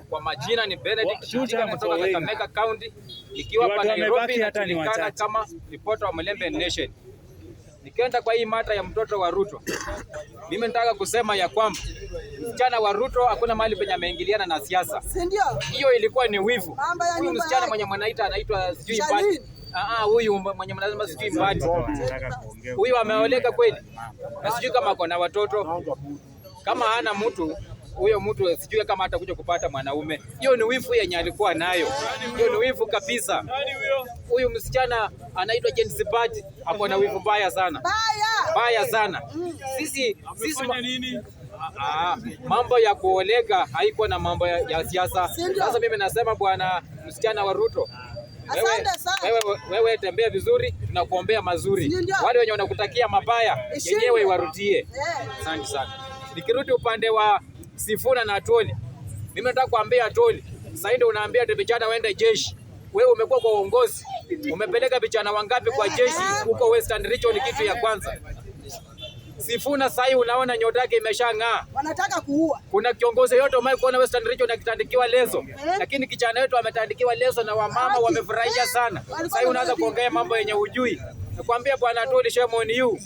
Kwa majina ni Benedict Chitika kutoka Kakamega County, nikiwa hapa Nairobi najulikana kama reporter wa Mlembe Nation. Nikienda kwa hii mata ya mtoto wa Ruto, mimi nataka kusema ya kwamba msichana wa Ruto hakuna mahali penye ameingiliana na siasa. Hiyo ilikuwa ni wivu. Huyu msichana mwenye anaitwa sijui Mbadi. Huyu mwenye mnasema sijui Mbadi. Huyu ameoleka kweli? Na sijui kama ako na watoto. Kama hana mtu, huyo mtu sijui kama atakuja kupata mwanaume. Hiyo ni wivu yenye alikuwa nayo. Hiyo ni wivu kabisa. Huyu msichana anaitwa Jensi Mbadi, ako na wivu mbaya sana. Mbaya sana. Sisi nini? Mambo ya kuoleka haiko na mambo ya siasa. Sasa mimi nasema bwana msichana wa Ruto, wewe tembea vizuri, tunakuombea mazuri. Wale wenye wanakutakia mabaya yenyewe iwarudie. Asante sana. Nikirudi upande wa Sifuna na Atoli, mimi nataka kuambia Atoli, sasa ndio unaambia vijana waende jeshi. Wewe umekuwa kwa uongozi, umepeleka vijana wangapi kwa jeshi huko Western Region? Kitu ya kwanza. Sifuna sasa unaona nyota yake imeshang'aa. Wanataka kuua. Kuna kiongozi yote umewahi kuona Western Region akitandikiwa leso? Lakini kijana wetu ametandikiwa leso na wamama wamefurahia sana. Sasa unaanza kuongea mambo yenye ujui. Nakwambia bwana Atoli, shame on you.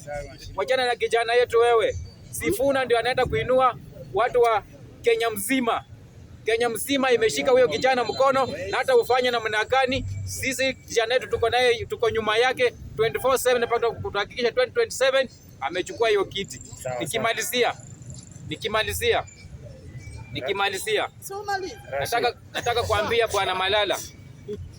Wachana na kijana yetu wewe. Sifuna ndio anaenda kuinua watu wa Kenya mzima. Kenya mzima imeshika huyo kijana mkono, na hata ufanye namna gani, sisi kijana wetu tuko naye, tuko nyuma yake 24/7 mpaka kuhakikisha 2027 amechukua hiyo kiti. Nikimalizia. Nataka kuambia bwana Malala,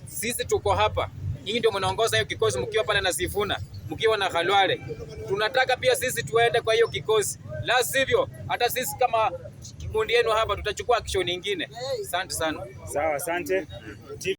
sisi tuko hapa. Nyinyi ndio mnaongoza hiyo kikosi mkiwa pale na Sifuna, mkiwa na Khalwale. Tunataka pia sisi tuende kwa hiyo kikosi. La sivyo hata sisi kama kikundi yenu hapa tutachukua action nyingine. Asante sana. Sawa, asante.